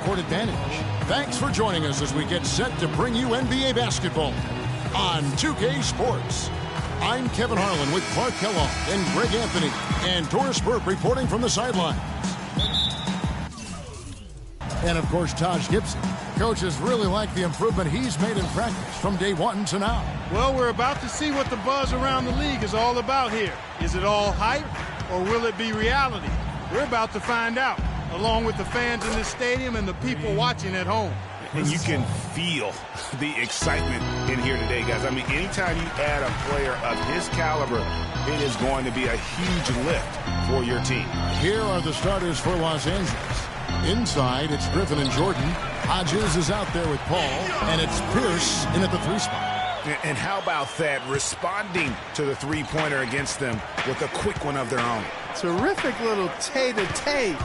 court advantage. Thanks for joining us as we get set to bring you NBA basketball on 2K Sports. I'm Kevin Harlan with Clark Kellogg and Greg Anthony, and Doris Burke reporting from the sidelines. And, of course, Taj Gibson. Coaches really like the improvement he's made in practice from day one to now. Well, we're about to see what the buzz around the league is all about here. Is it all hype, or will it be reality? We're about to find out, along with the fans in this stadium and the people watching at home. And you can feel the excitement in here today, guys. I mean, anytime you add a player of his caliber, it is going to be a huge lift for your team. Here are the starters for Los Angeles. Inside, it's Griffin and Jordan. Hodges is out there with Paul, and it's Pierce in at the 3 spot. And how about that, responding to the three-pointer against them with a quick one of their own. Terrific little tay-to-tay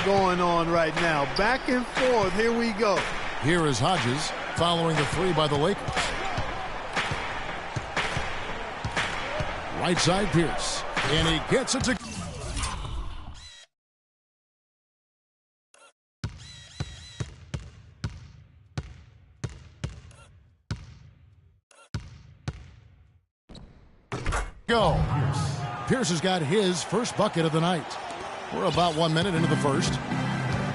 going on right now. Back and forth, here we go. Here is Hodges following the 3 by the Lakers. Right side, Pierce, and he gets it to... Go. Pierce has got his first bucket of the night. We're about 1 minute into the first.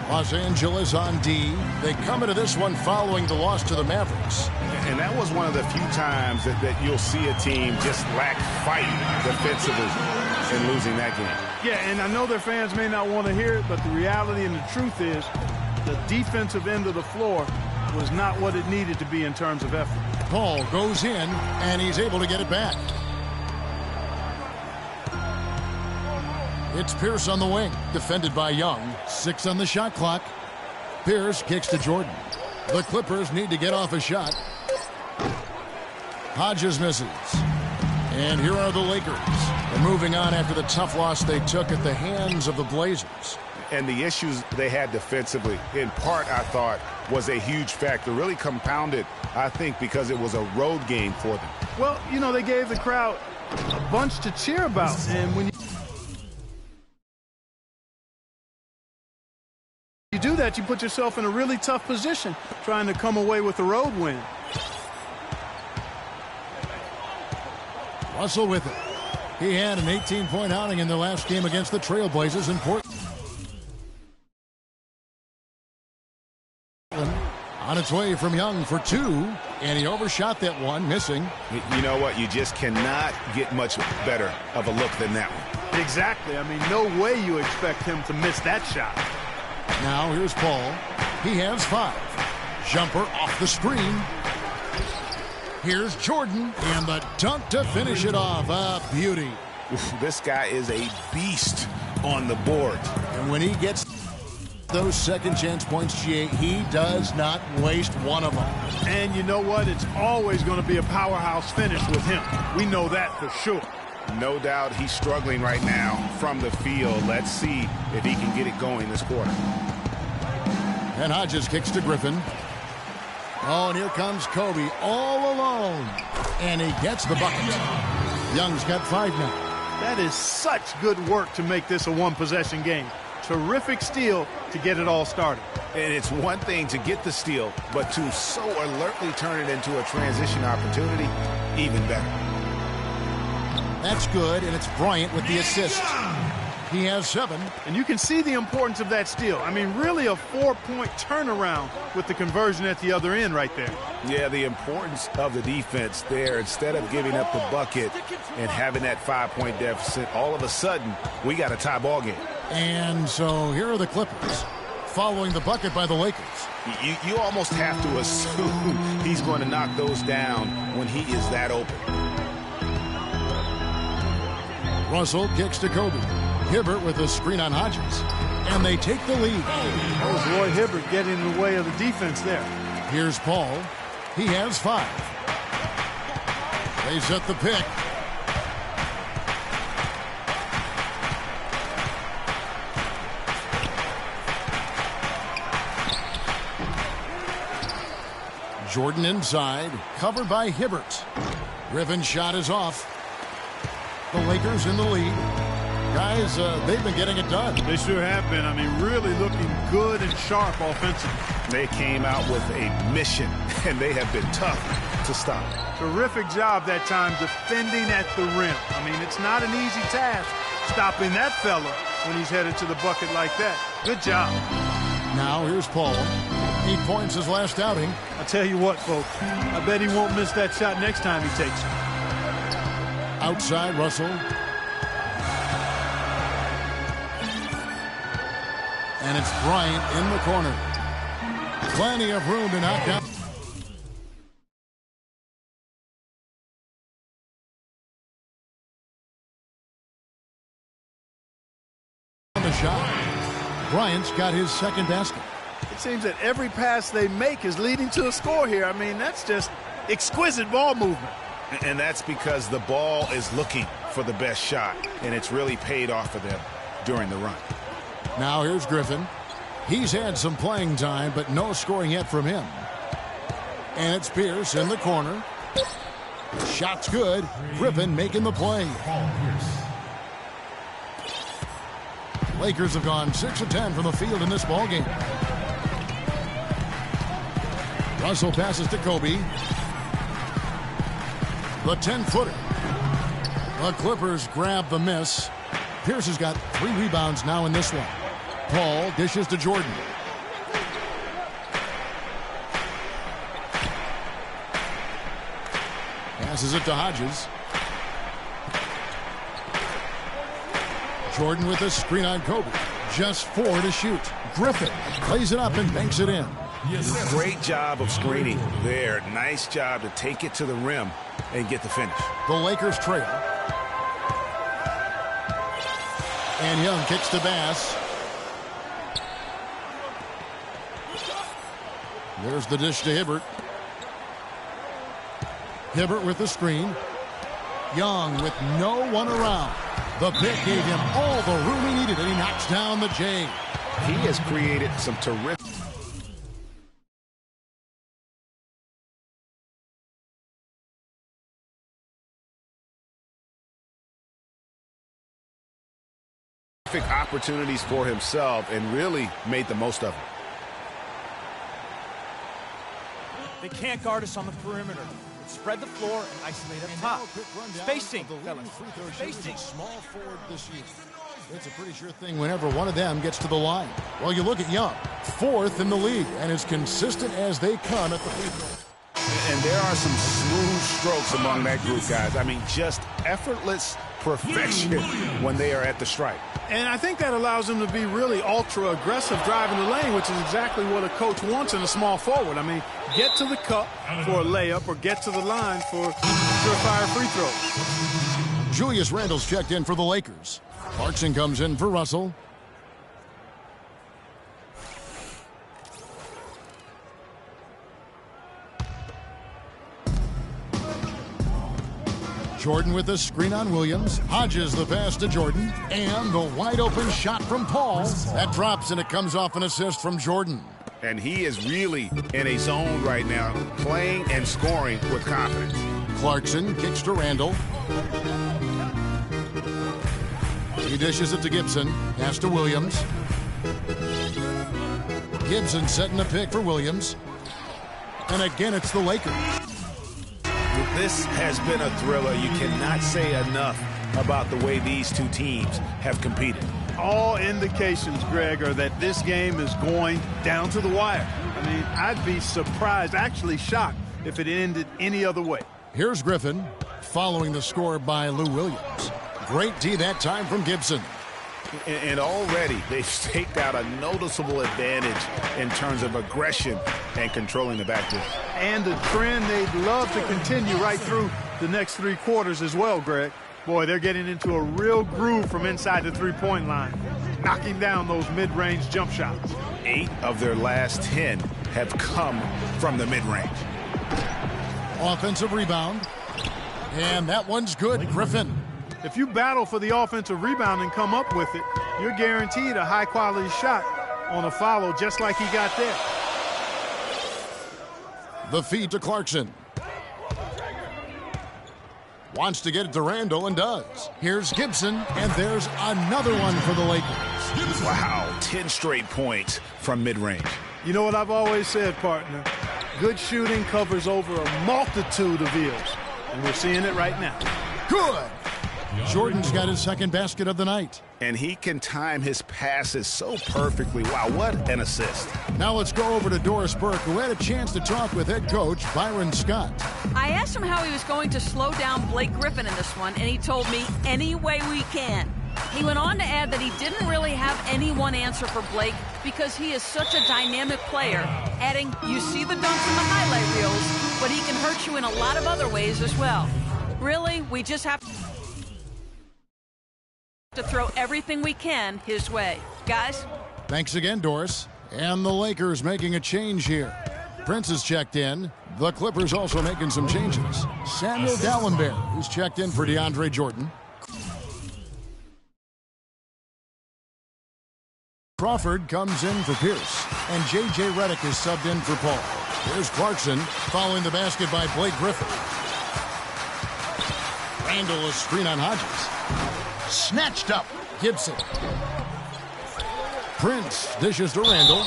Los Angeles on D. They come into this one following the loss to the Mavericks. And that was one of the few times that you'll see a team just lack fight defensively in losing that game. Yeah, and I know their fans may not want to hear it, but the reality and the truth is the defensive end of the floor was not what it needed to be in terms of effort. Paul goes in, and he's able to get it back. It's Pierce on the wing, defended by Young. 6 on the shot clock. Pierce kicks to Jordan. The Clippers need to get off a shot. Hodges misses. And here are the Lakers. They're moving on after the tough loss they took at the hands of the Blazers. And the issues they had defensively, in part, I thought, was a huge factor. Really compounded, I think, because it was a road game for them. Well, you know, they gave the crowd a bunch to cheer about. And when you do that, you put yourself in a really tough position trying to come away with a road win. Russell with it. He had an 18-point outing in the last game against the Trailblazers in Portland. On its way from Young for 2, and he overshot that one, missing. You know what? You just cannot get much better of a look than that one. Exactly. I mean, no way you expect him to miss that shot. Now here's Paul. He has 5. Jumper off the screen. Here's Jordan, and the dunk to finish it off. A beauty. This guy is a beast on the board. And when he gets those second chance points, GA, he does not waste one of them. And you know what? It's always going to be a powerhouse finish with him. We know that for sure. No doubt he's struggling right now from the field. Let's see if he can get it going this quarter. And Hodges kicks to Griffin. Oh, and here comes Kobe all alone. And he gets the bucket. Young's got 5 now. That is such good work to make this a one-possession game. Terrific steal to get it all started. And it's one thing to get the steal, but to so alertly turn it into a transition opportunity, even better. That's good, and it's Bryant with the assist. He has 7. And you can see the importance of that steal. I mean, really a 4-point turnaround with the conversion at the other end right there. Yeah, the importance of the defense there. Instead of giving up the bucket and having that 5-point deficit, all of a sudden, we got a tie ball game. And so here are the Clippers, following the bucket by the Lakers. You almost have to assume he's going to knock those down when he is that open. Russell kicks to Kobe. Hibbert with a screen on Hodges. And they take the lead. That was Roy Hibbert getting in the way of the defense there. Here's Paul. He has 5. They set the pick. Jordan inside, covered by Hibbert. Griffin's shot is off. The Lakers in the lead. Guys, they've been getting it done. They sure have been. I mean, really looking good and sharp offensively. They came out with a mission, and they have been tough to stop. Terrific job that time defending at the rim. I mean, it's not an easy task stopping that fella when he's headed to the bucket like that. Good job. Now here's Paul. 8 points his last outing. I tell you what, folks, I bet he won't miss that shot next time he takes it. Outside Russell. And it's Bryant in the corner. Plenty of room to knock down. The shot. Bryant's got his second basket. It seems that every pass they make is leading to a score here. I mean, that's just exquisite ball movement. And that's because the ball is looking for the best shot, and it's really paid off for them during the run. Now here's Griffin. He's had some playing time, but no scoring yet from him. And it's Pierce in the corner. Shot's good. Griffin making the play. Lakers have gone 6 of 10 from the field in this ballgame. Russell passes to Kobe. The 10-footer. The Clippers grab the miss. Pierce has got 3 rebounds now in this one. Paul dishes to Jordan. Passes it to Hodges. Jordan with a screen on Kobe. Just 4 to shoot. Griffin plays it up and banks it in. Great job of screening there. Nice job to take it to the rim and get the finish. The Lakers trail. And Young kicks to Bass. There's the dish to Hibbert. Hibbert with the screen. Young with no one around. The pick gave him all the room he needed, and he knocks down the J. He has created some terrific opportunities for himself and really made the most of them. They can't guard us on the perimeter. Spread the floor and isolate up top. Spacing, fellas. Spacing. Small forward this year. It's a pretty sure thing whenever one of them gets to the line. Well, you look at Young, 4th in the league, and as consistent as they come at the free throw. And there are some smooth strokes among that group, guys. I mean, just effortless perfection when they are at the stripe. And I think that allows them to be really ultra-aggressive driving the lane, which is exactly what a coach wants in a small forward. I mean, get to the cup for a layup or get to the line for surefire free throws. Julius Randle's checked in for the Lakers. Clarkson comes in for Russell. Jordan with the screen on Williams. Hodges the pass to Jordan. And the wide open shot from Paul. That drops and it comes off an assist from Jordan. And he is really in a zone right now, playing and scoring with confidence. Clarkson kicks to Randle. He dishes it to Gibson. Pass to Williams. Gibson setting the pick for Williams. And again, it's the Lakers. This has been a thriller. You cannot say enough about the way these two teams have competed. All indications, Greg, are that this game is going down to the wire. I mean, I'd be surprised, actually shocked, if it ended any other way. Here's Griffin following the score by Lou Williams. Great D that time from Gibson. And already they've staked out a noticeable advantage in terms of aggression and controlling the backcourt. And a trend they'd love to continue right through the next 3 quarters as well, Greg. Boy, they're getting into a real groove from inside the three-point line, knocking down those mid-range jump shots. 8 of their last 10 have come from the mid-range. Offensive rebound. And that one's good. Griffin. If you battle for the offensive rebound and come up with it, you're guaranteed a high-quality shot on a follow just like he got there. The feed to Clarkson. Wants to get it to Randle and does. Here's Gibson, and there's another one for the Lakers. Wow, 10 straight points from mid-range. You know what I've always said, partner? Good shooting covers over a multitude of ills, and we're seeing it right now. Good. Jordan's got his second basket of the night. And he can time his passes so perfectly. Wow, what an assist. Now let's go over to Doris Burke, who had a chance to talk with head coach Byron Scott. I asked him how he was going to slow down Blake Griffin in this one, and he told me, any way we can. He went on to add that he didn't really have any one answer for Blake because he is such a dynamic player, adding, you see the dunks in the highlight reels, but he can hurt you in a lot of other ways as well. Really, we just have to throw everything we can his way. Guys? Thanks again, Doris. And the Lakers making a change here. Prince is checked in. The Clippers also making some changes. Samuel Dallenberg, who's checked in for DeAndre Jordan. Crawford comes in for Pierce, and J.J. Redick is subbed in for Paul. Here's Clarkson following the basket by Blake Griffin. Randall is screen on Hodges. Snatched up. Gibson. Prince dishes to Randall.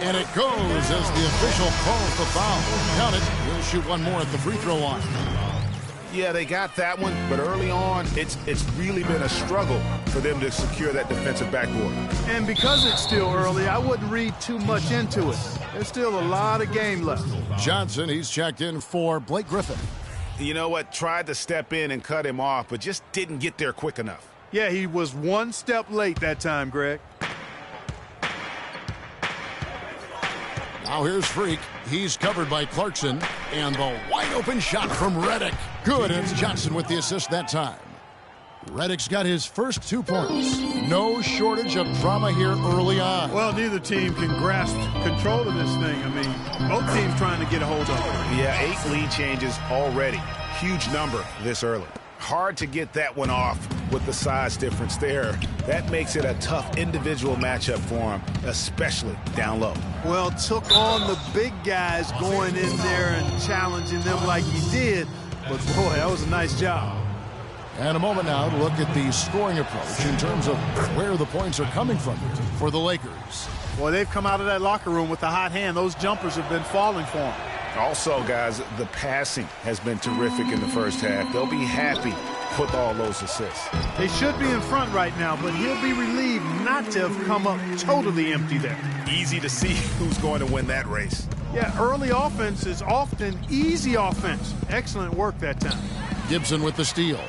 And it goes as the official calls the foul. Count it. He'll shoot one more at the free throw line. Yeah, they got that one, but early on, it's really been a struggle for them to secure that defensive backboard. And because it's still early, I wouldn't read too much into it. There's still a lot of game left. Johnson, he's checked in for Blake Griffin. You know what? Tried to step in and cut him off, but just didn't get there quick enough. Yeah, he was one step late that time, Greg. Now here's Freak. He's covered by Clarkson. And the wide-open shot from Redick. Good, and it's Johnson with the assist that time. Redick's got his first 2 points. No shortage of drama here early on. Well, neither team can grasp control of this thing. I mean, both teams trying to get a hold of it. Yeah, 8 lead changes already. Huge number this early. Hard to get that one off with the size difference there. That makes it a tough individual matchup for him, especially down low. Well, took on the big guys going in there and challenging them like he did. But, boy, that was a nice job. And a moment now to look at the scoring approach in terms of where the points are coming from for the Lakers. Boy, they've come out of that locker room with a hot hand. Those jumpers have been falling for them. Also, guys, the passing has been terrific in the first half. They'll be happy with all those assists. They should be in front right now, but he'll be relieved not to have come up totally empty there. Easy to see who's going to win that race. Yeah, early offense is often easy offense. Excellent work that time. Gibson with the steal.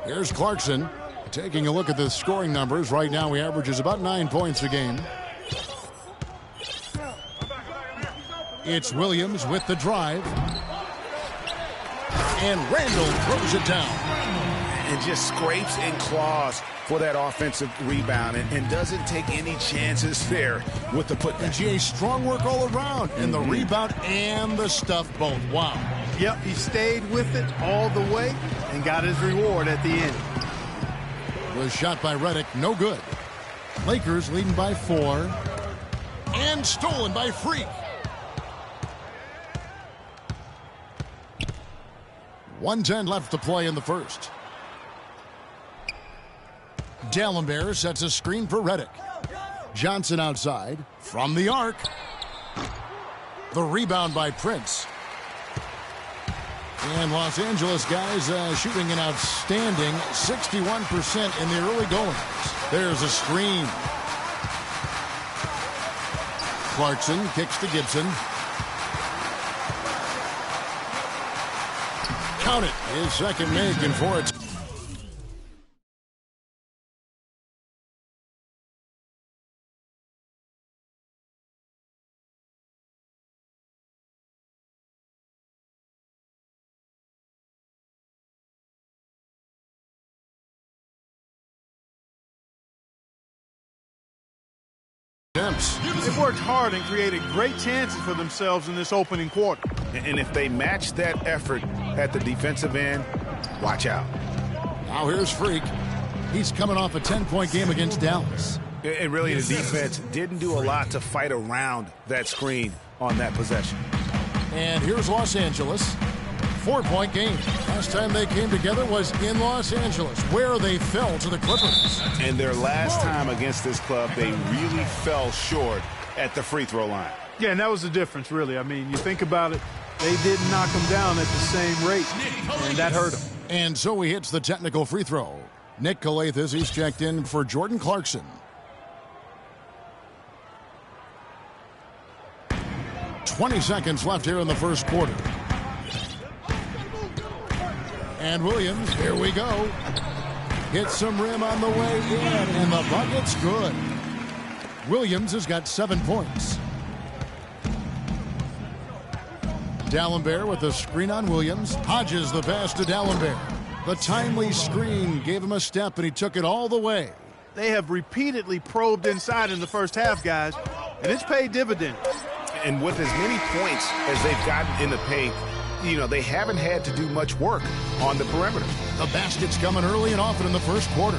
Here's Clarkson taking a look at the scoring numbers. Right now he averages about 9 points a game. It's Williams with the drive. And Randall throws it down. And just scrapes and claws for that offensive rebound and doesn't take any chances there with the putback. And GA, strong work all around. And the rebound and the stuff both. Wow. Yep, he stayed with it all the way and got his reward at the end. Was shot by Redick, no good. Lakers leading by 4. And stolen by Freak. 1:10 left to play in the first. Dallenberg sets a screen for Redick. Johnson outside from the arc. The rebound by Prince. And Los Angeles guys shooting an outstanding 61% in the early goings. There's a screen. Clarkson kicks to Gibson. Count it. His second make and for it. They've worked hard and created great chances for themselves in this opening quarter. And if they match that effort at the defensive end, watch out. Now here's Freak. He's coming off a 10-point game against Dallas. And really, the defense didn't do a lot to fight around that screen on that possession. And here's Los Angeles. 4-point game. Last time they came together was in Los Angeles, where they fell to the Clippers. And their last time against this club, they really fell short at the free throw line. Yeah, and that was the difference, really. I mean, you think about it, they didn't knock them down at the same rate, and that hurt them. And so he hits the technical free throw. Nick Calathis, he's checked in for Jordan Clarkson. 20 seconds left here in the first quarter. And Williams, here we go. Hits some rim on the way in, and the bucket's good. Williams has got 7 points. D'Alembert with the screen on Williams. Hodges the pass to D'Alembert. The timely screen gave him a step, and he took it all the way. They have repeatedly probed inside in the first half, guys, and it's paid dividends. And with as many points as they've gotten in the paint, you know, they haven't had to do much work on the perimeter. The basket's coming early and often in the first quarter.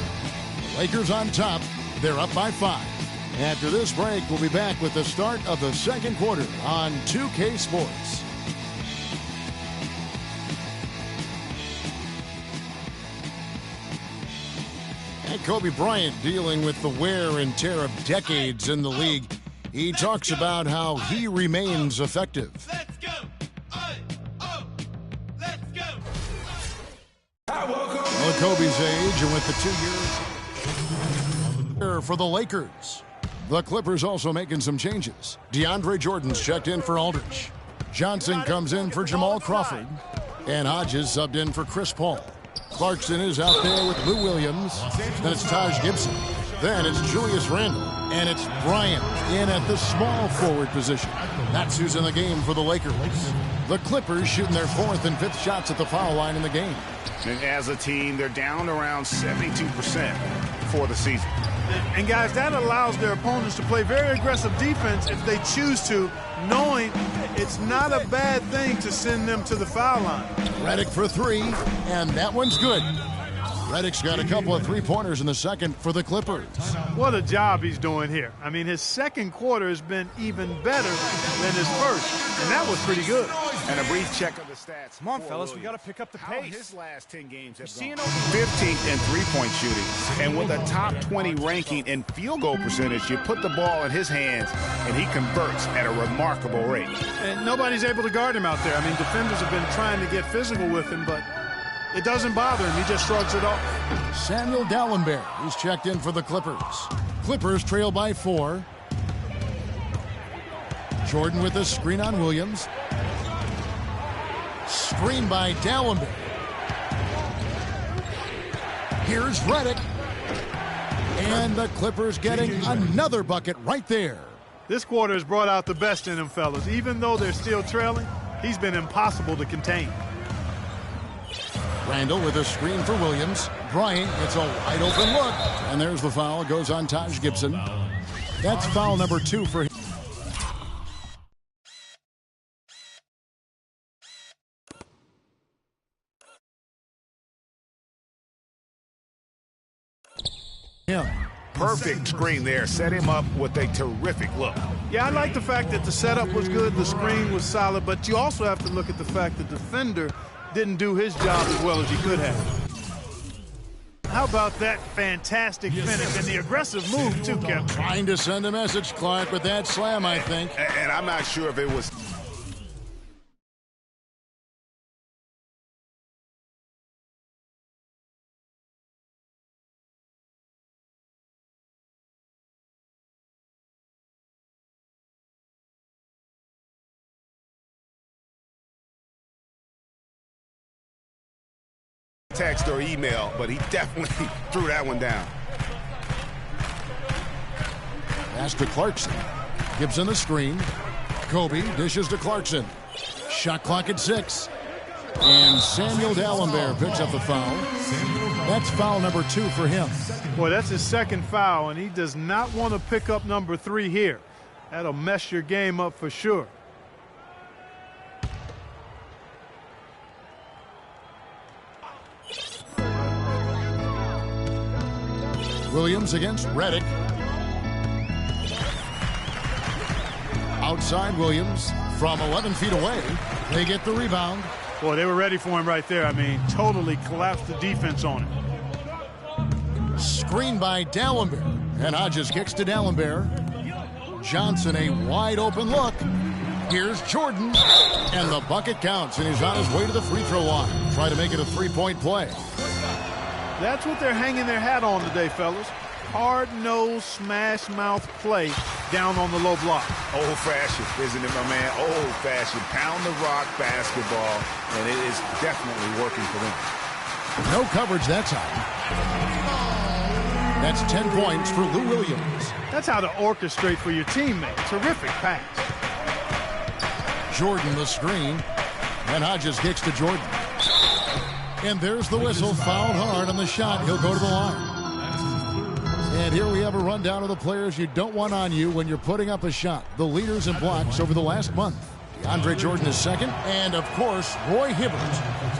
Lakers on top. They're up by 5. After this break, we'll be back with the start of the second quarter on 2K Sports. And Kobe Bryant dealing with the wear and tear of decades in the league. He talks about how he remains effective. Let's go! Let's go! Well, Kobe's age and with the 2 years for the Lakers. The Clippers also making some changes. DeAndre Jordan's checked in for Aldridge. Johnson comes in for Jamal Crawford. And Hodges subbed in for Chris Paul. Clarkson is out there with Lou Williams. Then it's Taj Gibson. Then it's Julius Randle. And it's Bryant in at the small forward position. That's who's in the game for the Lakers. The Clippers shooting their 4th and 5th shots at the foul line in the game. And as a team, they're down around 72% for the season. And guys, that allows their opponents to play very aggressive defense if they choose to, knowing it's not a bad thing to send them to the foul line. Redick for 3, and that one's good. Redick's got a couple of three-pointers in the second for the Clippers. What a job he's doing here. I mean, his second quarter has been even better than his first, and that was pretty good. And a brief check of the stats. Come on, fellas, we got to pick up the pace. His last 10 games have seeing gone 15th in three-point shooting. And with a top 20 ranking in field goal percentage, you put the ball in his hands, and he converts at a remarkable rate. And nobody's able to guard him out there. I mean, defenders have been trying to get physical with him, but it doesn't bother him. He just shrugs it off. Samuel D'Alembert is checked in for the Clippers. Clippers trail by 4. Jordan with a screen on Williams. Screen by D'Alembert. Here's Redick. And the Clippers getting another bucket right there. This quarter has brought out the best in him, fellas. Even though they're still trailing, he's been impossible to contain. Randle with a screen for Williams. Bryant gets a wide open look. And there's the foul. It goes on Taj Gibson. That's foul number 2 for him. Perfect screen there. Set him up with a terrific look. Yeah, I like the fact that the setup was good, the screen was solid, but you also have to look at the fact that the defender didn't do his job as well as he could have. How about that fantastic finish and the aggressive move, too, Kevin? Trying to send a message, Clark, with that slam, I think. And I'm not sure if it was... text or email, but he definitely threw that one down. Pass to Clarkson. Gibson the screen. Kobe dishes to Clarkson. Shot clock at 6. And Samuel D'Alembert picks up the foul. That's foul number 2 for him. Boy, that's his second foul, and he does not want to pick up number 3 here. That'll mess your game up for sure. Williams against Redick. Outside Williams from 11 feet away. They get the rebound. Boy, they were ready for him right there. I mean, totally collapsed the defense on him. Screen by Dallenberg. And Hodges kicks to Dallenberg. Johnson, a wide open look. Here's Jordan. And the bucket counts, and he's on his way to the free throw line. Try to make it a three-point play. That's what they're hanging their hat on today, fellas. Hard-nosed, smash-mouth play down on the low block. Old-fashioned, isn't it, my man? Old-fashioned. Pound the rock basketball, and it is definitely working for them. No coverage that time. That's 10 points for Lou Williams. That's how to orchestrate for your teammate. Terrific pass. Jordan the screen. And Hodges kicks to Jordan. And there's the whistle. Fouled hard on the shot. He'll go to the line. And here we have a rundown of the players you don't want on you when you're putting up a shot. The leaders in blocks over the last month. DeAndre Jordan is second. And, of course, Roy Hibbert.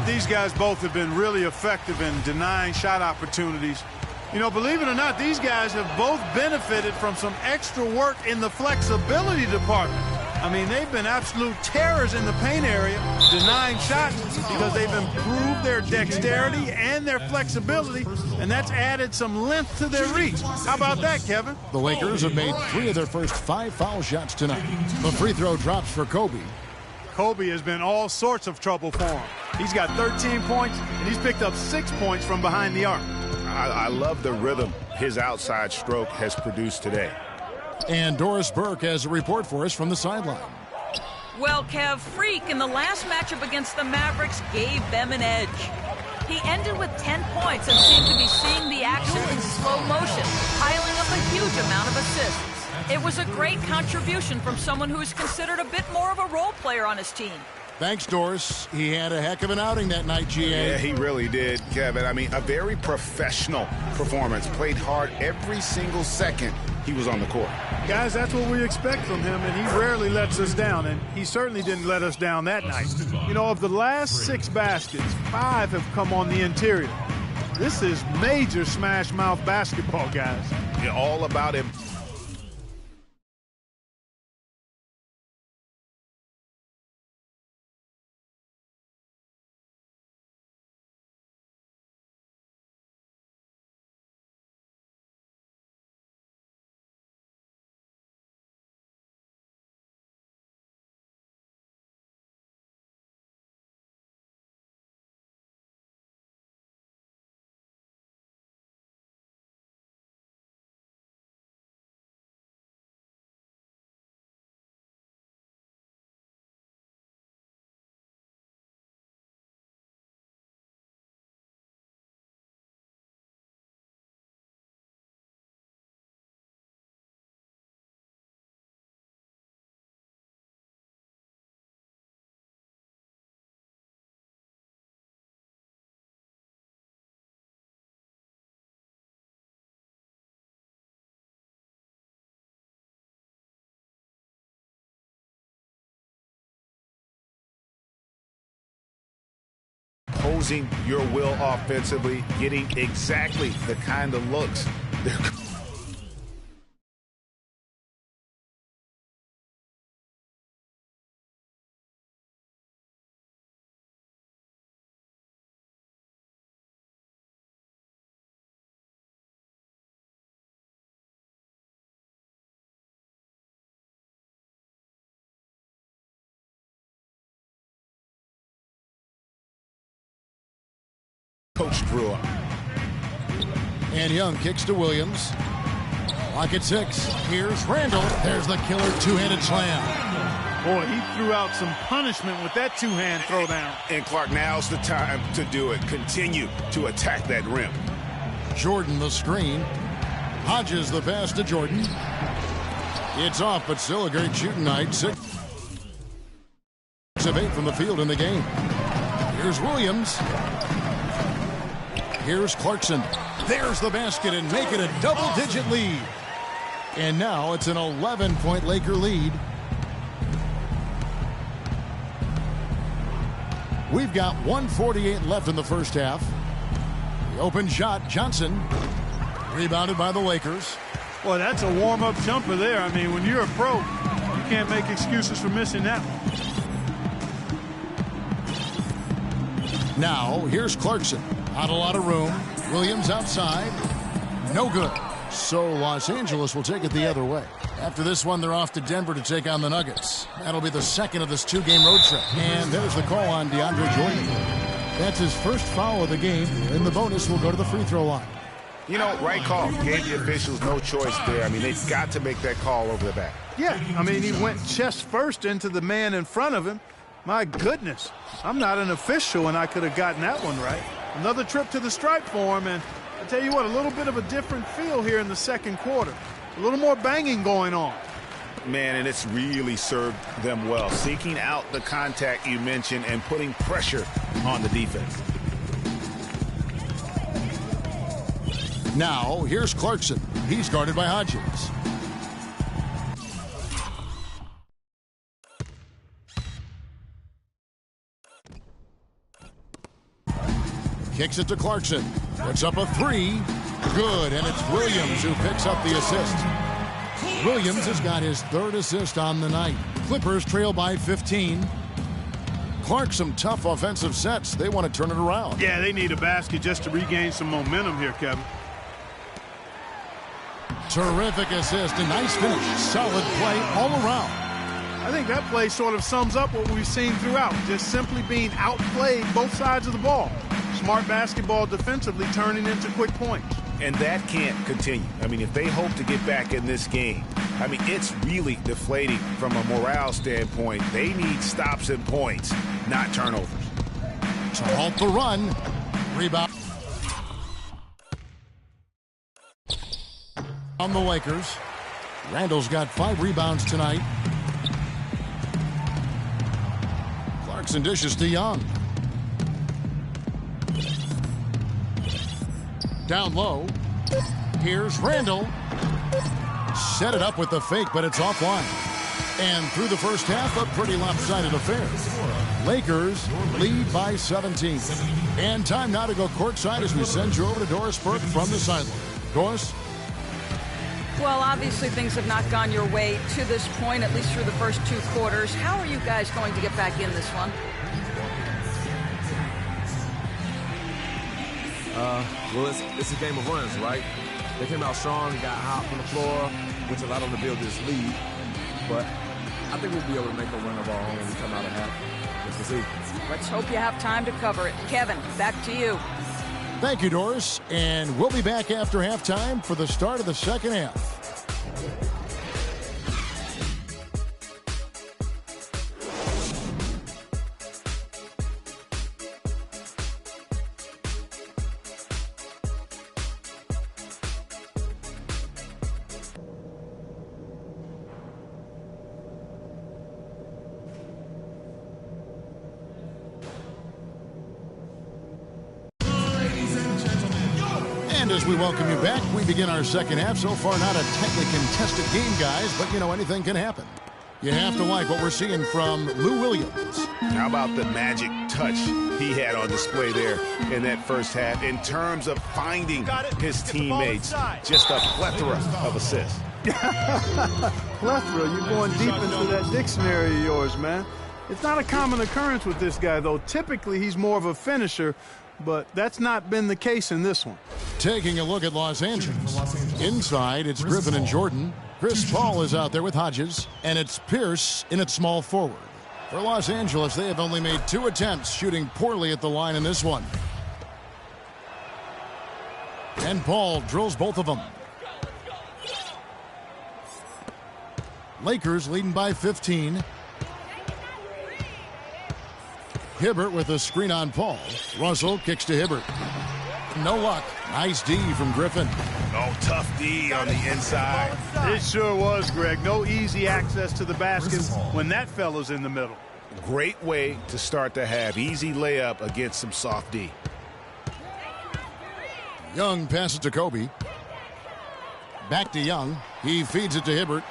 These guys both have been really effective in denying shot opportunities. You know, believe it or not, these guys have both benefited from some extra work in the flexibility department. I mean, they've been absolute terrors in the paint area, denying shots because they've improved their dexterity and their flexibility, and that's added some length to their reach. How about that, Kevin? The Lakers have made 3 of their first 5 foul shots tonight. The free throw drops for Kobe. Kobe has been all sorts of trouble for him. He's got 13 points, and he's picked up 6 points from behind the arc. I love the rhythm his outside stroke has produced today. And Doris Burke has a report for us from the sideline. Well, Kev, Freak in the last matchup against the Mavericks gave them an edge. He ended with 10 points and seemed to be seeing the action in slow motion, piling up a huge amount of assists. It was a great contribution from someone who is considered a bit more of a role player on his team. Thanks, Doris. He had a heck of an outing that night, GA. Yeah, he really did, Kevin. I mean, a very professional performance. Played hard every single second he was on the court. Guys, that's what we expect from him, and he rarely lets us down, and he certainly didn't let us down that night. You know, of the last 6 baskets, 5 have come on the interior. This is major smash-mouth basketball, guys. Yeah, all about him. Imposing your will offensively, getting exactly the kind of looks. Coach Drew up. And Young kicks to Williams. Lock at 6. Here's Randall. There's the killer two-handed slam. Boy, he threw out some punishment with that two-hand throwdown. And Clark, now's the time to do it. Continue to attack that rim. Jordan the screen. Hodges the pass to Jordan. It's off, but still a great shooting night. 6 of 8 from the field in the game. Here's Williams. Here's Clarkson. There's the basket and make it a double-digit lead. And now it's an 11-point Laker lead. We've got 1:48 left in the first half. The open shot, Johnson. Rebounded by the Lakers. Boy, that's a warm-up jumper there. I mean, when you're a pro, you can't make excuses for missing that one. Now, here's Clarkson. Not a lot of room. Williams outside. No good. So Los Angeles will take it the other way. After this one, they're off to Denver to take on the Nuggets. That'll be the second of this two-game road trip. And there's the call on DeAndre Jordan. That's his first foul of the game, and the bonus will go to the free throw line. You know, right call. Gave the officials no choice there. I mean, they've got to make that call over the back. Yeah, I mean, he went chest first into the man in front of him. My goodness, I'm not an official, and I could have gotten that one right. Another trip to the stripe for him, and I tell you what, a little bit of a different feel here in the second quarter. A little more banging going on. Man, and it's really served them well. Seeking out the contact you mentioned and putting pressure on the defense. Now, here's Clarkson. He's guarded by Hodges. Kicks it to Clarkson. Puts up a three. Good, and it's Williams who picks up the assist. Williams has got his third assist on the night. Clippers trail by 15. Clark, some tough offensive sets. They want to turn it around. Yeah, they need a basket just to regain some momentum here, Kevin. Terrific assist, a nice finish. Solid play all around. I think that play sort of sums up what we've seen throughout. Just simply being outplayed both sides of the ball. Smart basketball defensively turning into quick points. And that can't continue. I mean, if they hope to get back in this game, I mean, it's really deflating from a morale standpoint. They need stops and points, not turnovers. To halt the run. Rebound. On the Lakers. Randall's got 5 rebounds tonight. Clarkson dishes to Young. Down low. Here's Randall. Set it up with the fake, but it's offline. And through the first half, a pretty lopsided affair. Lakers lead by 17. And time now to go courtside as we send you over to Doris Burke from the sideline. Doris? Well, obviously things have not gone your way to this point, at least through the first 2 quarters. How are you guys going to get back in this one? Well, it's a game of runs, right? They came out strong, got hot from the floor, which allowed them to build this lead. But I think we'll be able to make a run of our own when we come out of half. Let's see. Let's hope you have time to cover it. Kevin, back to you. Thank you, Doris. And we'll be back after halftime for the start of the second half. And as we welcome you back, we begin our second half. So far, not a tightly contested game, guys, but, you know, anything can happen. You have to like what we're seeing from Lou Williams. How about the magic touch he had on display there in that first half in terms of finding his teammates? Just a plethora of assists. Plethora, you're going deep into that dictionary of yours, man. It's not a common occurrence with this guy, though. Typically, he's more of a finisher, but that's not been the case in this one. Taking a look at Los Angeles. Inside, it's Griffin and Jordan. Chris Paul is out there with Hodges, and it's Pierce in at small forward. For Los Angeles, they have only made 2 attempts, shooting poorly at the line in this one. And Paul drills both of them. Lakers leading by 15. Hibbert with a screen on Paul. Russell kicks to Hibbert. No luck. Nice D from Griffin. Oh, tough D on the inside. It sure was, Greg. No easy access to the basket when that fella's in the middle. Great way to start the half. Easy layup against some soft D. Young passes to Kobe. Back to Young. He feeds it to Hibbert.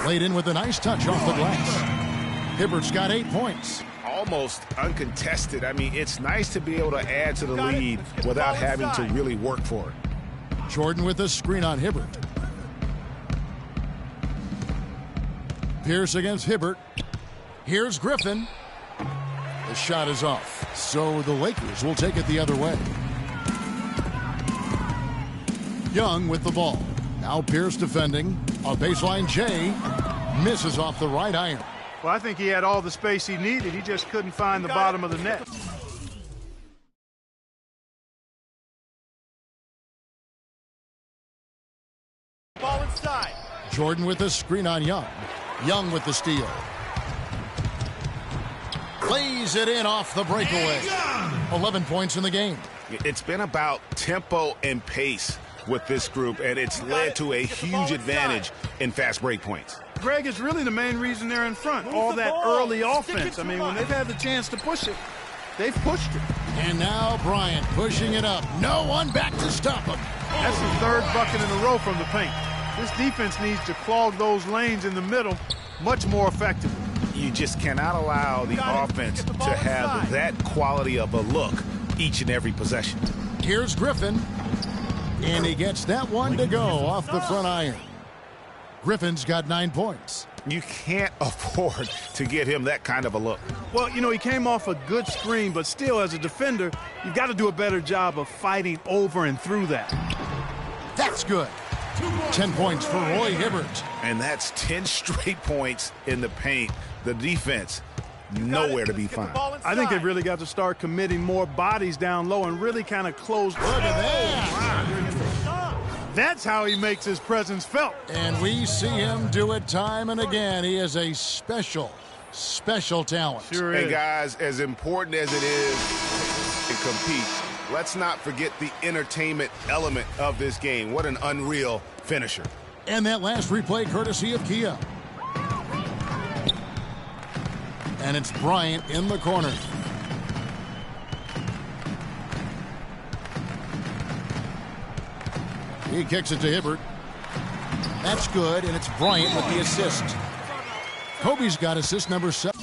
Laid in with a nice touch off the glass. Hibbert's got 8 points. Almost uncontested. I mean, it's nice to be able to add to the lead without having to really work for it. Jordan with a screen on Hibbert. Pierce against Hibbert. Here's Griffin. The shot is off. So the Lakers will take it the other way. Young with the ball. Now Pierce defending. A baseline J. Misses off the right iron. Well, I think he had all the space he needed. He just couldn't find the bottom of the net. Ball inside. Jordan with the screen on Young. Young with the steal. Plays it in off the breakaway. 11 points in the game. It's been about tempo and pace with this group, and it's led to a huge advantage in fast break points. Greg, is really the main reason they're in front. All that early offense. I mean, when they've had the chance to push it, they've pushed it. And now Bryant pushing it up. No one back to stop him. That's the third bucket in a row from the paint. This defense needs to clog those lanes in the middle much more effectively. You just cannot allow the offense to have that quality of a look each and every possession. Here's Griffin. And he gets that one to go off the front iron. Griffin's got 9 points. You can't afford to get him that kind of a look. Well, you know, he came off a good screen, but still, as a defender, you've got to do a better job of fighting over and through that. That's good. 10 points for Roy Hibbert. And that's 10 straight points in the paint. The defense, nowhere to be found. I think they've really got to start committing more bodies down low and really kind of close. Look at that. That's how he makes his presence felt. And we see him do it time and again. He is a special talent. Sure Hey, is. guys, as important as it is to compete, let's not forget the entertainment element of this game. What an unreal finisher. And that last replay courtesy of Kia. And it's Bryant in the corner. He kicks it to Hibbert. That's good, and it's Bryant with the assist. Kobe's got assist number 7.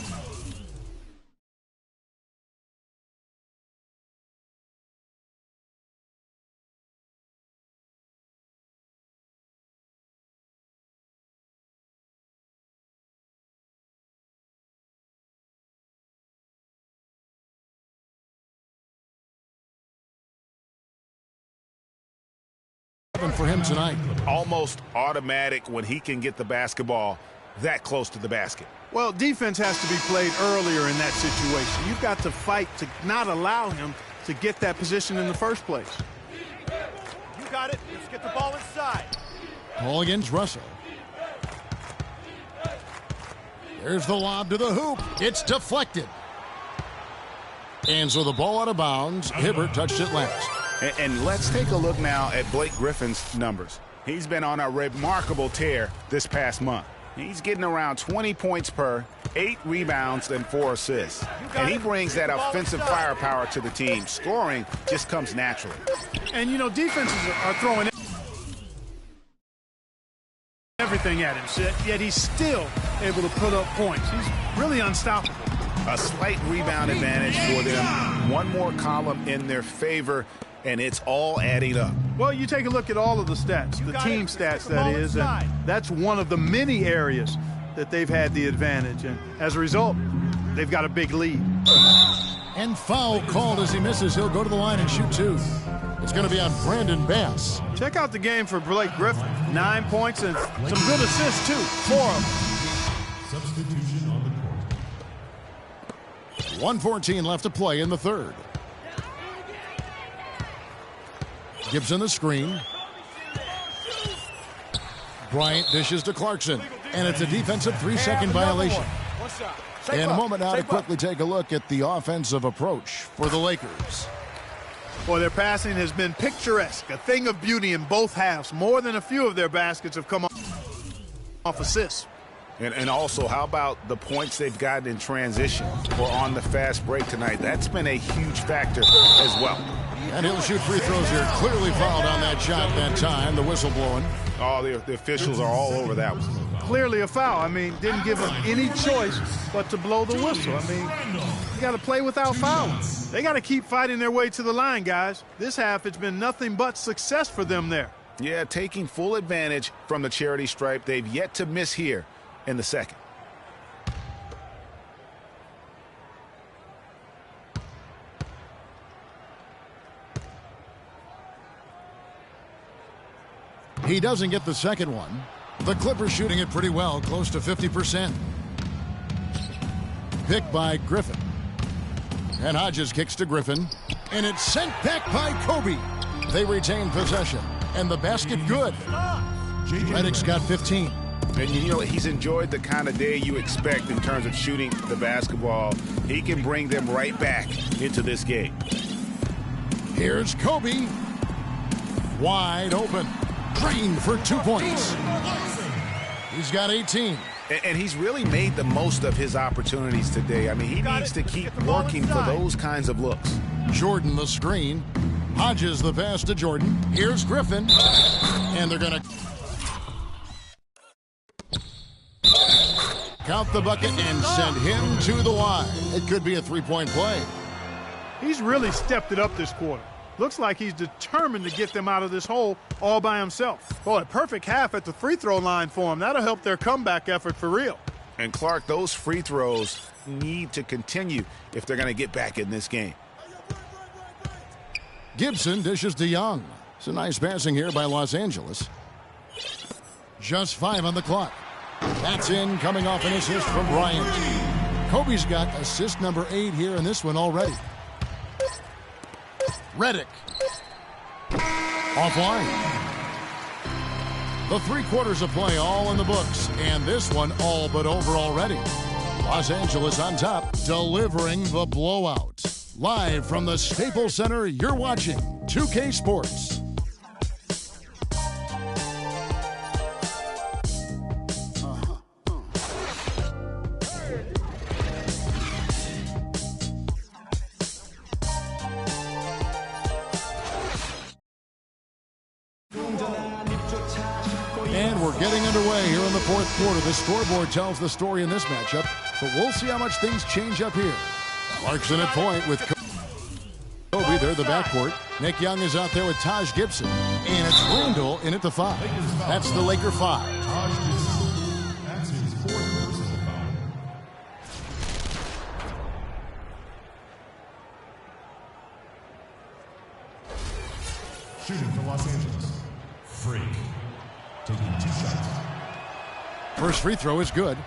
For him tonight. Almost automatic when he can get the basketball that close to the basket. Well, defense has to be played earlier in that situation. You've got to fight to not allow him to get that position in the first place. You got it. Let's get the ball inside. Ball against Russell. There's the lob to the hoop. It's deflected. And so the ball out of bounds. Hibbert touched it last. And let's take a look now at Blake Griffin's numbers. He's been on a remarkable tear this past month. He's getting around 20 points per, 8 rebounds, and 4 assists. And he brings that offensive firepower to the team. Scoring just comes naturally. And, you know, defenses are throwing everything at him, yet he's still able to put up points. He's really unstoppable. A slight rebound advantage for them. One more column in their favor, and it's all adding up. Well, you take a look at all of the stats, the team stats, that is, and that's one of the many areas that they've had the advantage. And as a result, they've got a big lead. And foul called as he misses. He'll go to the line and shoot 2. It's going to be on Brandon Bass. Check out the game for Blake Griffin. 9 points and some good assists, too. 4 of them. Substitution on the court. 1:14 left to play in the third. Gibson the screen. Bryant dishes to Clarkson. And it's a defensive 3-second violation. In a moment now to quickly take a look at the offensive approach for the Lakers. Boy, their passing has been picturesque, a thing of beauty in both halves. More than a few of their baskets have come off assists. And also, how about the points they've gotten in transition or on the fast break tonight? That's been a huge factor as well. And he'll shoot free throws here. Clearly fouled on that shot that time. The whistle blowing. Oh, the officials are all over that one. Clearly a foul. I mean, didn't give them any choice but to blow the whistle. I mean, you got to play without fouling. They got to keep fighting their way to the line, guys. This half, it's been nothing but success for them there. Yeah, taking full advantage from the charity stripe. They've yet to miss here in the second. He doesn't get the second one. The Clippers shooting it pretty well, close to 50%. Picked by Griffin. And Hodges kicks to Griffin. And it's sent back by Kobe. They retain possession. And the basket good. Redick's got 15. And you know, he's enjoyed the kind of day you expect in terms of shooting the basketball. He can bring them right back into this game. Here's Kobe. Wide open. Green for 2 points. He's got 18. And he's really made the most of his opportunities today. I mean, he needs to keep working for those kinds of looks. Jordan the screen. Hodges the pass to Jordan. Here's Griffin. And they're going to count the bucket and send him to the line. It could be a three-point play. He's really stepped it up this quarter. Looks like he's determined to get them out of this hole all by himself. Boy, a perfect half at the free throw line for him. That'll help their comeback effort for real. And Clark, those free throws need to continue if they're going to get back in this game. Gibson dishes to Young. It's a nice passing here by Los Angeles. Just 5 on the clock. That's in, coming off an assist from Bryant. Kobe's got assist number 8 here in this one already. Redick. Offline. The 3 quarters of play all in the books, and this one all but over already. Los Angeles on top, delivering the blowout. Live from the Staples Center, you're watching 2K Sports. And we're getting underway here in the 4th quarter. The scoreboard tells the story in this matchup, but we'll see how much things change up here. Clarkson at point with Kobe. They're the backcourt. Nick Young is out there with Taj Gibson. And it's Randall in at the 5. That's the Laker 5. That's his 4th personal foul. Shooting for Los Angeles. Freak. Taking 2 shots. First free throw is good.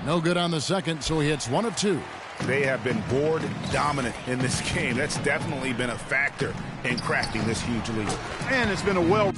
No good on the second, so he hits 1 of 2. They have been board dominant in this game. That's definitely been a factor in crafting this huge lead. And it's been a well...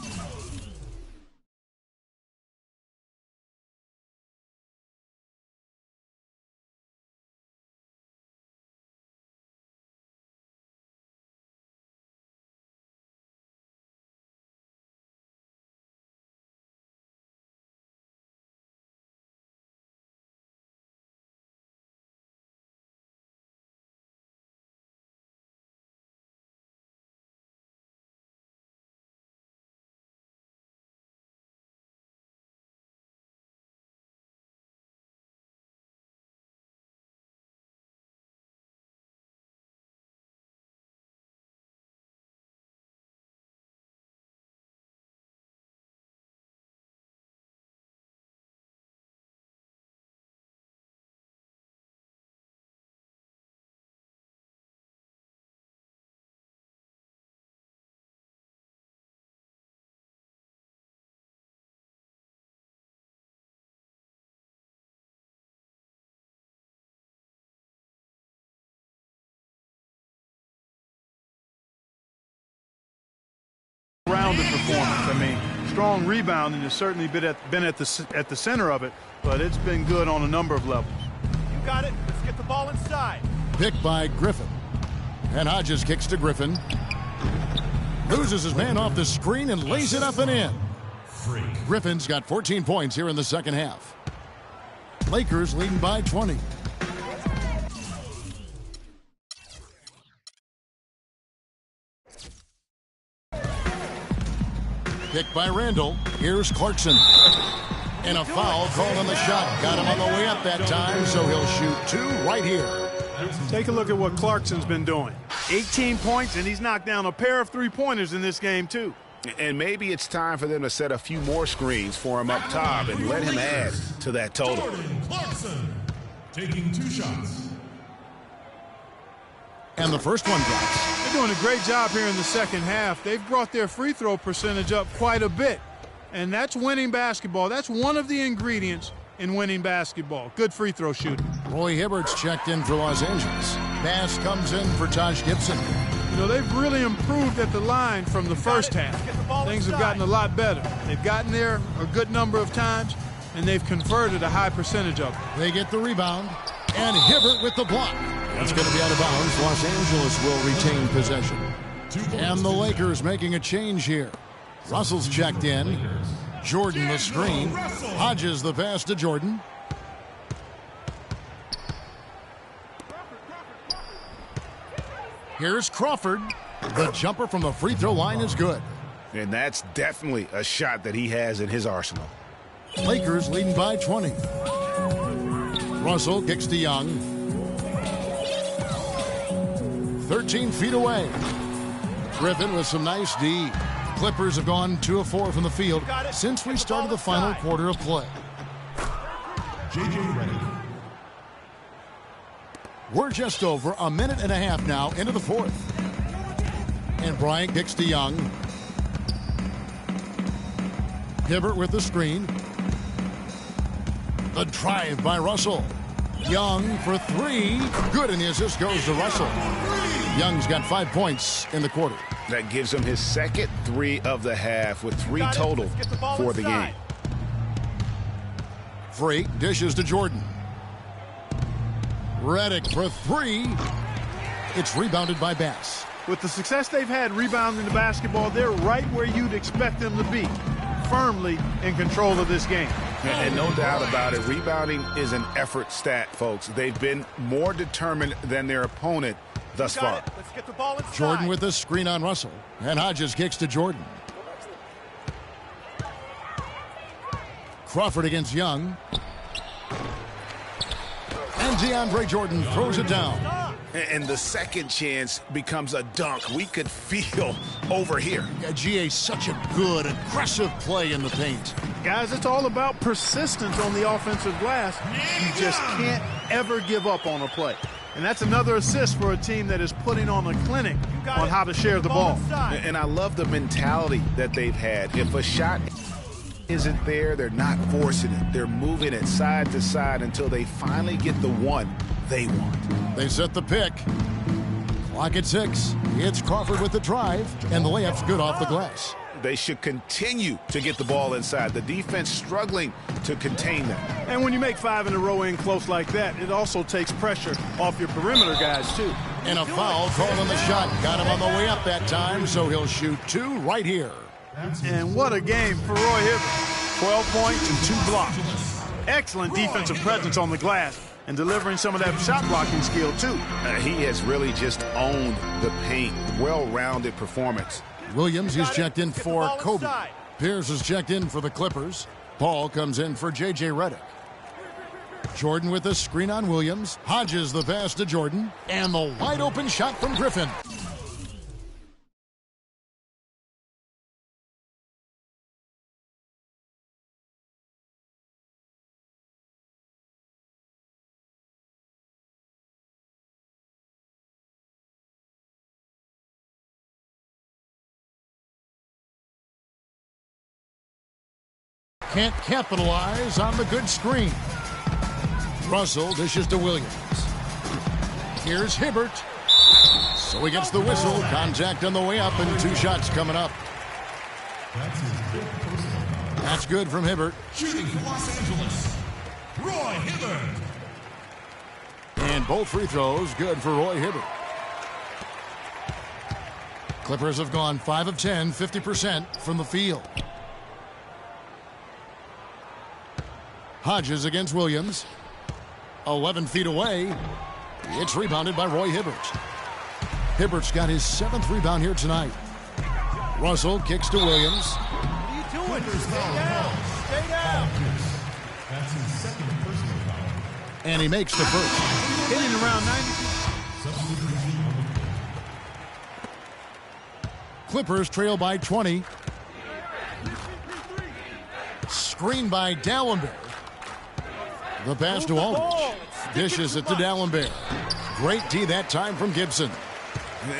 rounded performance. I mean, strong rebounding has certainly been at the center of it, but it's been good on a number of levels. You got it. Let's get the ball inside. Picked by Griffin. And Hodges kicks to Griffin. Loses his man off the screen and lays it up and in. Freak. Griffin's got 14 points here in the second half. Lakers leading by 20. Picked by Randall. Here's Clarkson. And a foul called on the shot. Got him on the way up that time, so he'll shoot 2 right here. Take a look at what Clarkson's been doing. 18 points, and he's knocked down a pair of 3-pointers in this game, too. And maybe it's time for them to set a few more screens for him up top and let him add to that total. Jordan Clarkson taking 2 shots. And the first one drops. They're doing a great job here in the second half. They've brought their free throw percentage up quite a bit. And that's winning basketball. That's one of the ingredients in winning basketball. Good free throw shooting. Roy Hibbert's checked in for Los Angeles. Bass comes in for Taj Gibson. You know, they've really improved at the line from the first half. Things have gotten a lot better. They've gotten there a good number of times, and they've converted a high percentage of it. They get the rebound, and Hibbert with the block. That's going to be out of bounds. Los Angeles will retain possession. And the Lakers making a change here. Russell's checked in. Jordan the screen. Hodges the pass to Jordan. Here's Crawford. The jumper from the free throw line is good. And that's definitely a shot that he has in his arsenal. Lakers leading by 20. Russell kicks to Young. 13 feet away. Griffin with some nice D. Clippers have gone 2 of 4 from the field since we started the final quarter of play. J.J. Redick. We're just over a minute and a half now into the fourth. And Bryant kicks to Young. Hibbert with the screen. The drive by Russell. Young for 3. Good, and the assist goes to Russell. Young's got 5 points in the quarter. That gives him his second 3 of the half with 3 total for the game. Freak dishes to Jordan. Redick for 3. It's rebounded by Bass. With the success they've had rebounding the basketball, they're right where you'd expect them to be, firmly in control of this game. And no doubt about it, rebounding is an effort stat, folks. They've been more determined than their opponent thus far. Let's get the ball inside. Jordan with the screen on Russell. And Hodges kicks to Jordan. Crawford against Young. And DeAndre Jordan throws it down. And the second chance becomes a dunk. We could feel over here. Yeah, GA, such a good, aggressive play in the paint. Guys, it's all about persistence on the offensive glass. You just can't ever give up on a play. And that's another assist for a team that is putting on a clinic on how to share the ball. And I love the mentality that they've had. If a shot isn't there, they're not forcing it. They're moving it side to side until they finally get the one they want. They set the pick. Clock at 6. It's Crawford with the drive, and the layup's good off the glass. They should continue to get the ball inside. The defense struggling to contain them. And when you make 5 in a row in close like that, it also takes pressure off your perimeter guys, too. And a foul called on the shot. Got him on the way up that time, so he'll shoot 2 right here. And what a game for Roy Hibbert. 12 points and 2 blocks. Excellent defensive presence on the glass and delivering some of that shot blocking skill, too. He has really just owned the paint. Well-rounded performance. Williams is checked in for Kobe. Pierce is checked in for the Clippers. Paul comes in for J.J. Redick. Jordan with the screen on Williams. Hodges the pass to Jordan. And the wide-open shot from Griffin. Can't capitalize on the good screen. Russell dishes to Williams. Here's Hibbert. So he gets the whistle. Contact on the way up and 2 shots coming up. That's good from Hibbert. Shooting for Los Angeles, Roy Hibbert. And both free throws good for Roy Hibbert. Clippers have gone 5 of 10, 50% from the field. Hodges against Williams. 11 feet away. It's rebounded by Roy Hibbert. Hibbert's got his 7th rebound here tonight. Russell kicks to Williams. What are you doing? Stay down. Stay down. That's his 2nd personal foul. And he makes the first. Hitting around 90. Substitution. Clippers trail by 20. screen by Dallenberg. The pass to Aldridge. Dishes it to Dallenberg. Great D that time from Gibson.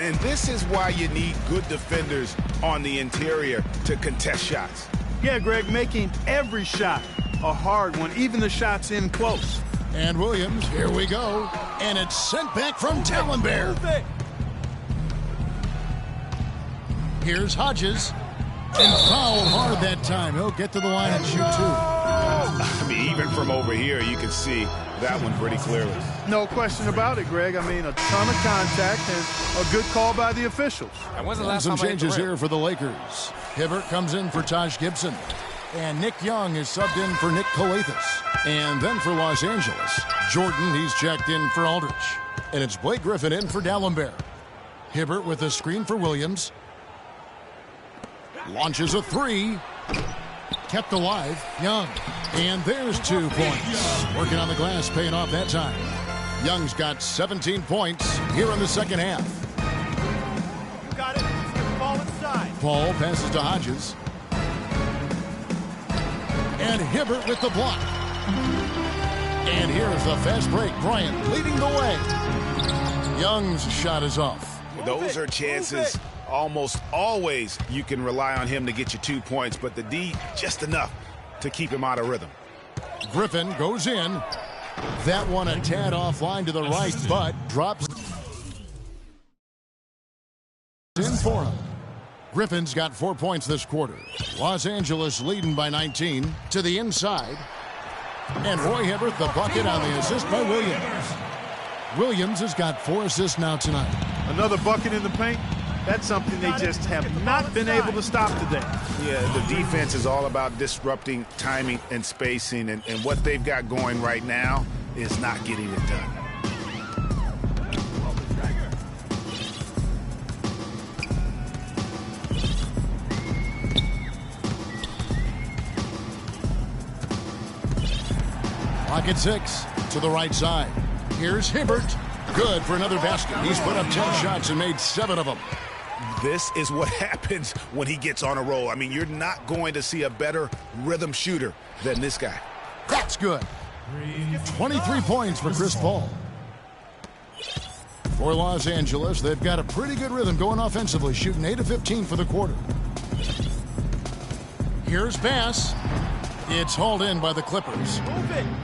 And this is why you need good defenders on the interior to contest shots. Yeah, Greg, making every shot a hard one, even the shots in close. And Williams, here we go. And it's sent back from Dallenberg. Here's Hodges. And fouled hard that time. He'll get to the line and shoot two. I mean, even from over here, you can see that one pretty clearly. No question about it, Greg. I mean, a ton of contact and a good call by the officials. And when's the And last some time changes here for the Lakers. Hibbert comes in for Taj Gibson. And Nick Young is subbed in for Nick Colathis. And then for Los Angeles, Jordan, he's checked in for Aldridge. And it's Blake Griffin in for Dallenberg. Hibbert with a screen for Williams. Launches a three. Kept alive, Young. And there's 2 points. Working on the glass, paying off that time. Young's got 17 points here in the second half. You got it. Let's get the ball inside. Paul passes to Hodges. And Hibbert with the block. And here's the fast break. Bryant leading the way. Young's shot is off. Those are chances almost always you can rely on him to get you 2 points, but the D just enough to keep him out of rhythm. Griffin goes in. That one a tad offline to the right, but drops in for him. Griffin's got 4 points this quarter. Los Angeles leading by 19 to the inside. And Roy Hibbert the bucket on the assist by Williams. Williams has got 4 assists now tonight. Another bucket in the paint. That's something they just have not been able to stop today. Yeah, the defense is all about disrupting timing and spacing, and what they've got going right now is not getting it done. Pocket 6 to the right side. Here's Hibbert. Good for another basket. He's put up 10 shots and made 7 of them. This is what happens when he gets on a roll. I mean, you're not going to see a better rhythm shooter than this guy. That's good. 23 points for Chris Paul. For Los Angeles, they've got a pretty good rhythm going offensively, shooting 8 of 15 for the quarter. Here's Bass. It's hauled in by the Clippers.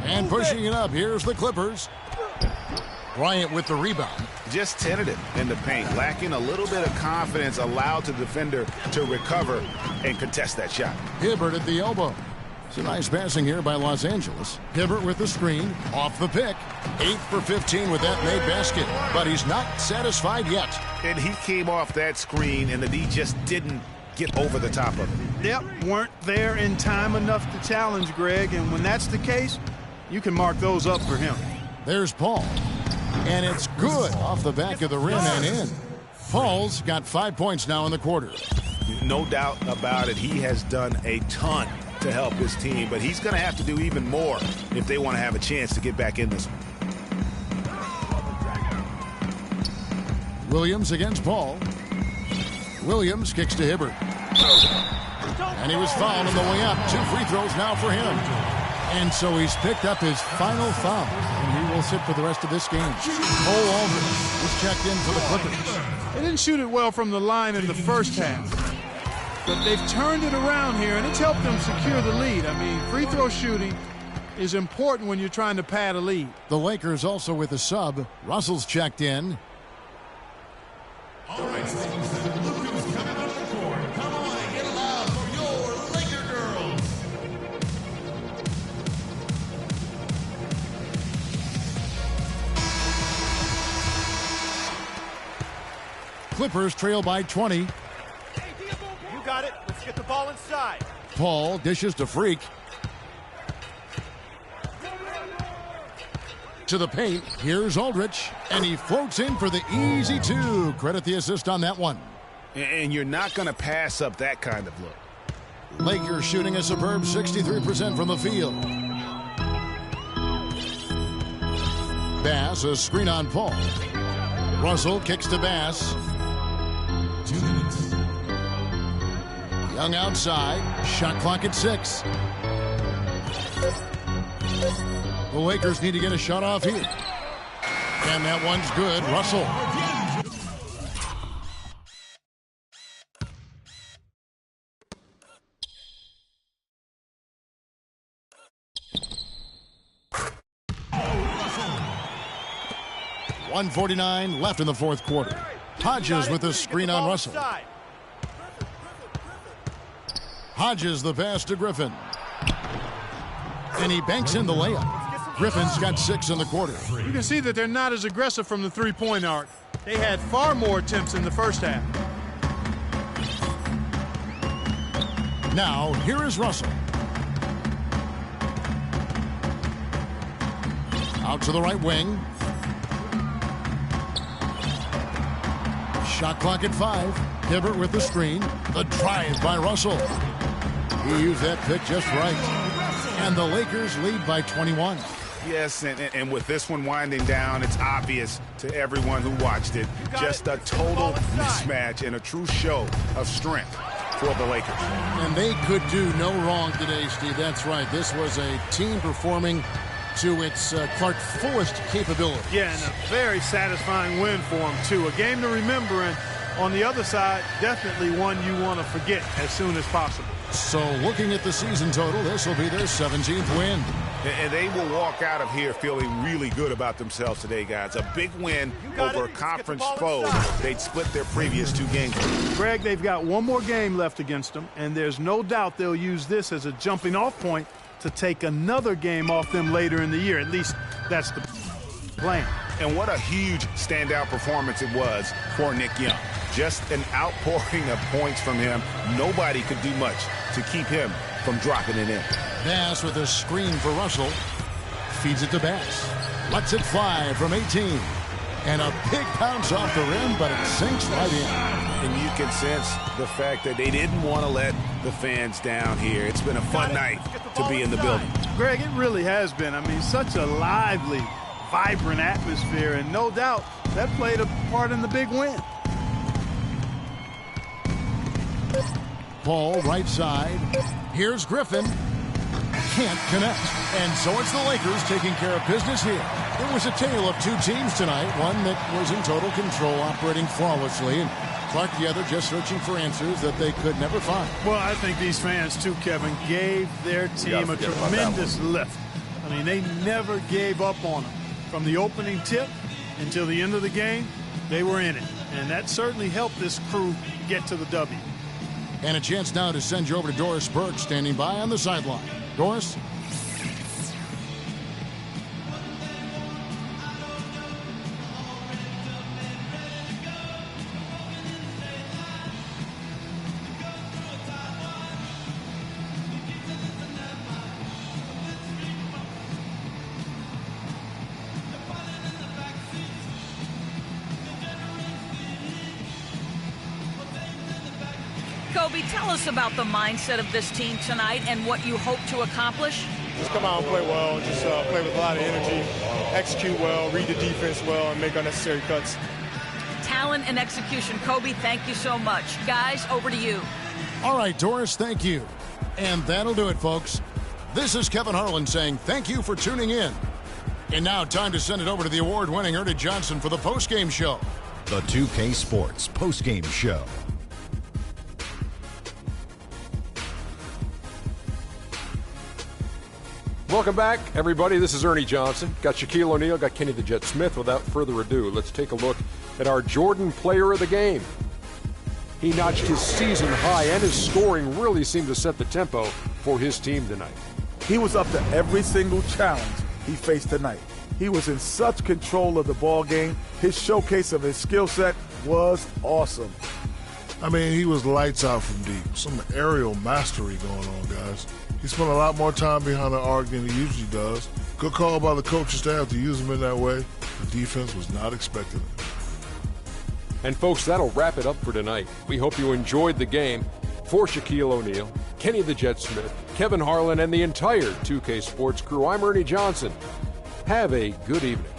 And pushing it up, here's the Clippers. Bryant with the rebound. Just tentative in the paint, lacking a little bit of confidence, allowed the defender to recover and contest that shot. Hibbert at the elbow. It's a nice passing here by Los Angeles. Hibbert with the screen, off the pick. 8 for 15 with that made basket, but he's not satisfied yet. And he came off that screen, and the D just didn't get over the top of it. Yep, weren't there in time enough to challenge Greg, and when that's the case, you can mark those up for him. There's Paul. And it's good off the back of the rim and in. Paul's got 5 points now in the quarter. No doubt about it. He has done a ton to help his team, but he's going to have to do even more if they want to have a chance to get back in this one. Williams against Paul. Williams kicks to Hibbert. And he was fouled on the way up. 2 free throws now for him. And so he's picked up his final foul, and he will sit for the rest of this game. Cole Aldridge is checked in for the Clippers. They didn't shoot it well from the line in the first half, but they've turned it around here, and it's helped them secure the lead. I mean, free throw shooting is important when you're trying to pad a lead. The Lakers also with a sub. Russell's checked in. All right, Stephen, look who's coming up the court. Come on, get loud for your Laker girls. Clippers trail by 20. You got it. Let's get the ball inside. Paul dishes to Freak. To the paint, here's Aldridge, and he floats in for the easy 2. Credit the assist on that one. And you're not going to pass up that kind of look. Lakers shooting a superb 63% from the field. Bass, a screen on Paul. Russell kicks to Bass. 2 minutes. Young outside, shot clock at 6. The Lakers need to get a shot off here. And that one's good. Russell. .149 left in the fourth quarter. Hodges with a screen on Russell. Hodges the pass to Griffin. And he banks in the layup. Griffin's got 6 in the quarter. You can see that they're not as aggressive from the three-point arc. They had far more attempts in the first half. Now, here is Russell. Out to the right wing. Shot clock at 5. Hibbert with the screen. The drive by Russell. He used that pick just right. And the Lakers lead by 21. Yes, and with this one winding down, it's obvious to everyone who watched it. Just a total mismatch and a true show of strength for the Lakers. And they could do no wrong today, Steve. That's right. This was a team performing to its Clark's fullest capability. Yeah, and a very satisfying win for them, too. A game to remember, and on the other side, definitely one you want to forget as soon as possible. So looking at the season total, this will be their 17th win. And they will walk out of here feeling really good about themselves today, guys. A big win over a conference foe they'd split their previous 2 games. Greg, they've got one more game left against them, and there's no doubt they'll use this as a jumping-off point to take another game off them later in the year. At least that's the plan. And what a huge standout performance it was for Nick Young. Just an outpouring of points from him. Nobody could do much to keep him from dropping it in. Bass with a screen for Russell. Feeds it to Bass. Lets it fly from 18. And a big bounce off the rim, but it sinks right in. And you can sense the fact that they didn't want to let the fans down here. It's been a fun night to be in the building. Greg, it really has been. I mean, such a lively, vibrant atmosphere, and no doubt that played a part in the big win. Ball right side. Here's Griffin. Can't connect. And so it's the Lakers taking care of business here. It was a tale of 2 teams tonight. One that was in total control, operating flawlessly, and Clark the other just searching for answers that they could never find. Well, I think these fans, too, Kevin, gave their team a tremendous lift. I mean, they never gave up on them. From the opening tip until the end of the game, they were in it. And that certainly helped this crew get to the W. And a chance now to send you over to Doris Burke, standing by on the sideline. Doris? Kobe, tell us about the mindset of this team tonight and what you hope to accomplish. Just come out and play well, just play with a lot of energy, execute well, read the defense well, and make unnecessary cuts. Talent and execution. Kobe, thank you so much. Guys, over to you. All right, Doris, thank you. And that'll do it, folks. This is Kevin Harlan saying thank you for tuning in. And now time to send it over to the award-winning Ernie Johnson for the postgame show. The 2K Sports postgame show. Welcome back, everybody. This is Ernie Johnson. Got Shaquille O'Neal, got Kenny the Jet Smith. Without further ado, let's take a look at our Jordan player of the game. He notched his season high, and his scoring really seemed to set the tempo for his team tonight. He was up to every single challenge he faced tonight. He was in such control of the ball game. His showcase of his skill set was awesome. I mean, he was lights out from deep. Some aerial mastery going on, guys. He spent a lot more time behind the arc than he usually does. Good call by the coaching staff to use him in that way. The defense was not expecting it. And folks, that'll wrap it up for tonight. We hope you enjoyed the game. For Shaquille O'Neal, Kenny the Jet Smith, Kevin Harlan, and the entire 2K Sports crew, I'm Ernie Johnson. Have a good evening.